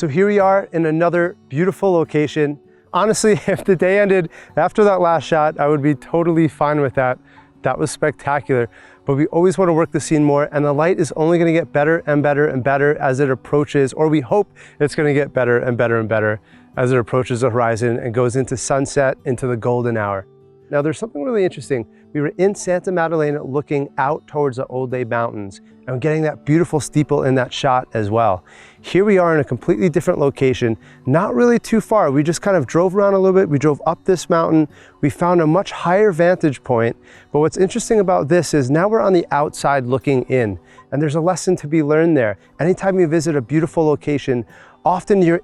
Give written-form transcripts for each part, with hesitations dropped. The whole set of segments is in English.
So here we are in another beautiful location. Honestly, if the day ended after that last shot, I would be totally fine with that. That was spectacular. But we always want to work the scene more, and the light is only going to get better and better and better as it approaches, or we hope it's going to get better and better and better as it approaches the horizon and goes into sunset, into the golden hour. Now there's something really interesting. We were in Santa Madalena looking out towards the Old Day Mountains and getting that beautiful steeple in that shot as well. Here we are in a completely different location, not really too far. We just kind of drove around a little bit. We drove up this mountain. We found a much higher vantage point. But what's interesting about this is now we're on the outside looking in, and there's a lesson to be learned there. Anytime you visit a beautiful location, often your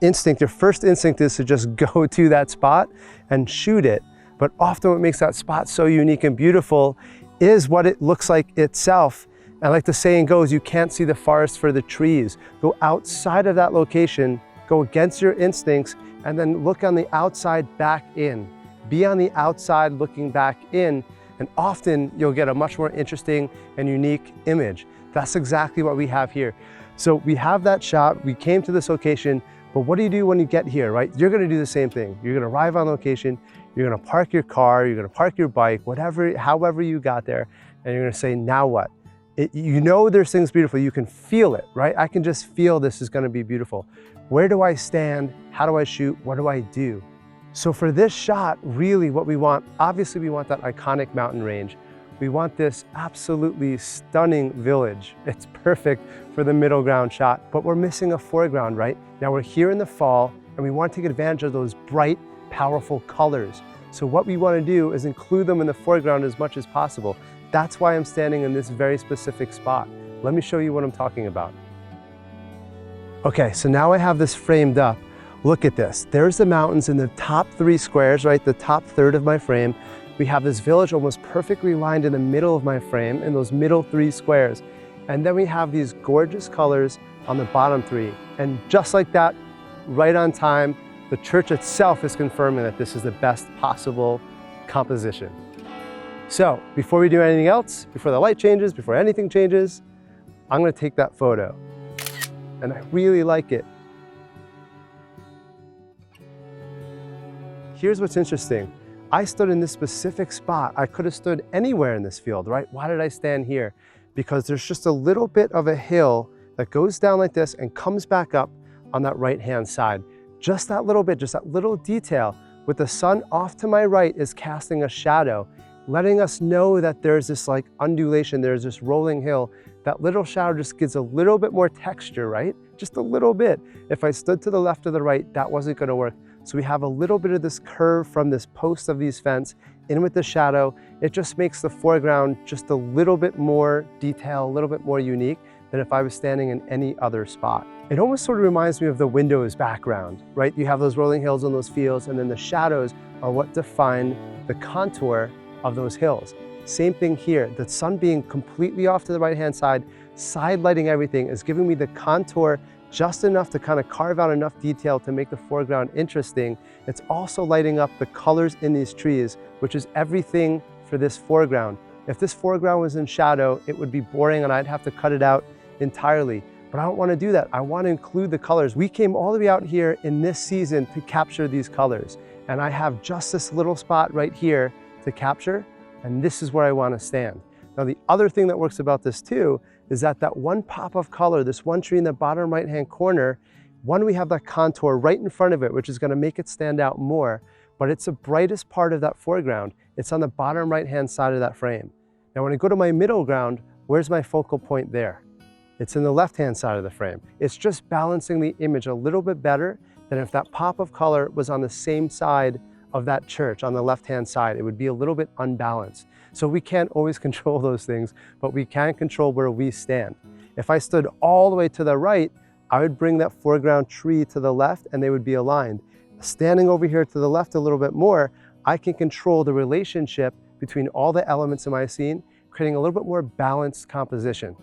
first instinct is to just go to that spot and shoot it. But often what makes that spot so unique and beautiful is what it looks like itself. And like the saying goes, you can't see the forest for the trees. Go outside of that location, go against your instincts, and then look on the outside back in. Be on the outside looking back in, and often you'll get a much more interesting and unique image. That's exactly what we have here. So we have that shot, we came to this location, but what do you do when you get here, right? You're gonna do the same thing. You're gonna arrive on location, you're gonna park your car, you're gonna park your bike, however you got there, and you're gonna say, now what? You know there's things beautiful, you can feel it, right? I can just feel this is gonna be beautiful. Where do I stand? How do I shoot? What do I do? So for this shot, really what we want, obviously we want that iconic mountain range. We want this absolutely stunning village. It's perfect for the middle ground shot, but we're missing a foreground, right? Now we're here in the fall and we want to take advantage of those bright, powerful colors. So what we want to do is include them in the foreground as much as possible. That's why I'm standing in this very specific spot. Let me show you what I'm talking about. Okay, so now I have this framed up. Look at this. There's the mountains in the top 3 squares, right? The top third of my frame. We have this village almost perfectly lined in the middle of my frame in those middle 3 squares. And then we have these gorgeous colors on the bottom 3. And just like that, right on time, the church itself is confirming that this is the best possible composition. So before we do anything else, before the light changes, before anything changes, I'm gonna take that photo. And I really like it. Here's what's interesting. I stood in this specific spot. I could have stood anywhere in this field, right? Why did I stand here? Because there's just a little bit of a hill that goes down like this and comes back up on that right-hand side. Just that little bit, just that little detail with the sun off to my right is casting a shadow, letting us know that there's this like undulation, there's this rolling hill. That little shadow just gives a little bit more texture, right? Just a little bit. If I stood to the left or the right, that wasn't gonna work. So we have a little bit of this curve from this post of these fence in with the shadow. It just makes the foreground just a little bit more detail, a little bit more unique than if I was standing in any other spot. It almost sort of reminds me of the windows background, right? You have those rolling hills and those fields, and then the shadows are what define the contour of those hills. Same thing here, the sun being completely off to the right-hand side, side lighting everything is giving me the contour just enough to kind of carve out enough detail to make the foreground interesting. It's also lighting up the colors in these trees, which is everything for this foreground. If this foreground was in shadow, it would be boring and I'd have to cut it out entirely. But I don't want to do that. I want to include the colors. We came all the way out here in this season to capture these colors. And I have just this little spot right here to capture, and this is where I want to stand. Now the other thing that works about this too is that that one pop of color, this one tree in the bottom right-hand corner, we have that contour right in front of it, which is going to make it stand out more, but it's the brightest part of that foreground. It's on the bottom right-hand side of that frame. Now when I go to my middle ground, where's my focal point there? It's in the left-hand side of the frame. It's just balancing the image a little bit better than if that pop of color was on the same side of that church, on the left-hand side. It would be a little bit unbalanced. So we can't always control those things, but we can control where we stand. If I stood all the way to the right, I would bring that foreground tree to the left and they would be aligned. Standing over here to the left a little bit more, I can control the relationship between all the elements in my scene, creating a little bit more balanced composition.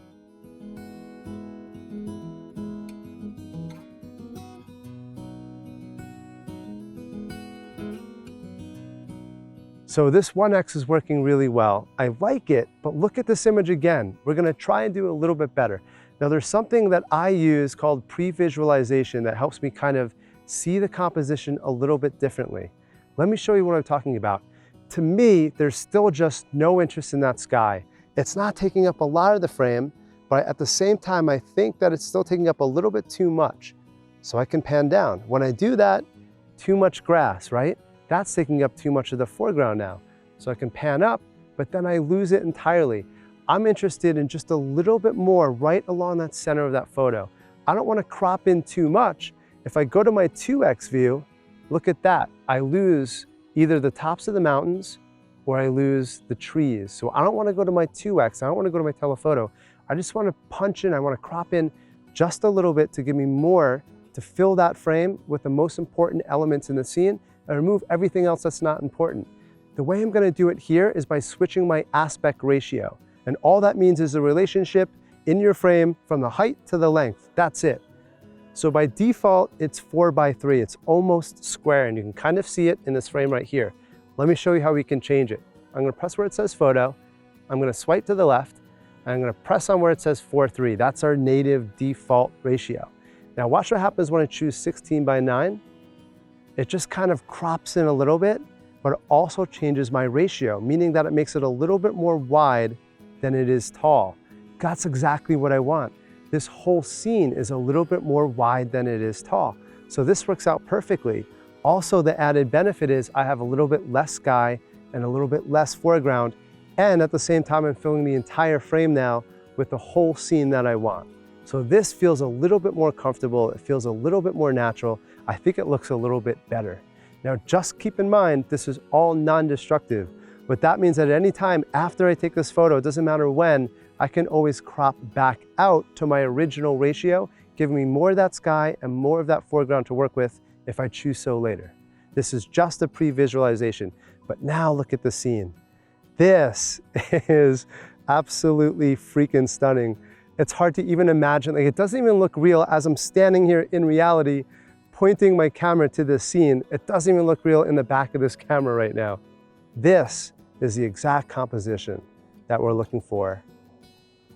So this 1X is working really well. I like it, but look at this image again. We're gonna try and do a little bit better. Now there's something that I use called pre-visualization that helps me kind of see the composition a little bit differently. Let me show you what I'm talking about. To me, there's still just no interest in that sky. It's not taking up a lot of the frame, but at the same time, I think that it's still taking up a little bit too much. So I can pan down. When I do that, too much grass, right? That's taking up too much of the foreground now. So I can pan up, but then I lose it entirely. I'm interested in just a little bit more right along that center of that photo. I don't want to crop in too much. If I go to my 2x view, look at that. I lose either the tops of the mountains or I lose the trees. So I don't want to go to my 2x. I don't want to go to my telephoto. I just want to punch in. I want to crop in just a little bit to give me more to fill that frame with the most important elements in the scene and remove everything else that's not important. The way I'm going to do it here is by switching my aspect ratio. And all that means is the relationship in your frame from the height to the length. That's it. So by default, it's 4:3. It's almost square, and you can kind of see it in this frame right here. Let me show you how we can change it. I'm going to press where it says photo. I'm going to swipe to the left, and I'm going to press on where it says 4:3. That's our native default ratio. Now watch what happens when I choose 16:9. It just kind of crops in a little bit, but it also changes my ratio, meaning that it makes it a little bit more wide than it is tall. That's exactly what I want. This whole scene is a little bit more wide than it is tall. So this works out perfectly. Also, the added benefit is I have a little bit less sky and a little bit less foreground. And at the same time, I'm filling the entire frame now with the whole scene that I want. So this feels a little bit more comfortable. It feels a little bit more natural. I think it looks a little bit better. Now, just keep in mind, this is all non-destructive. What that means that at any time after I take this photo, it doesn't matter when, I can always crop back out to my original ratio, giving me more of that sky and more of that foreground to work with if I choose so later. This is just a pre-visualization, but now look at the scene. This is absolutely freaking stunning. It's hard to even imagine, like it doesn't even look real as I'm standing here in reality, pointing my camera to this scene. It doesn't even look real in the back of this camera right now. This is the exact composition that we're looking for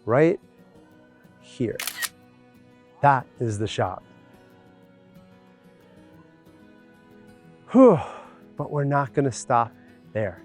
right here. That is the shot. Whew, but we're not gonna stop there.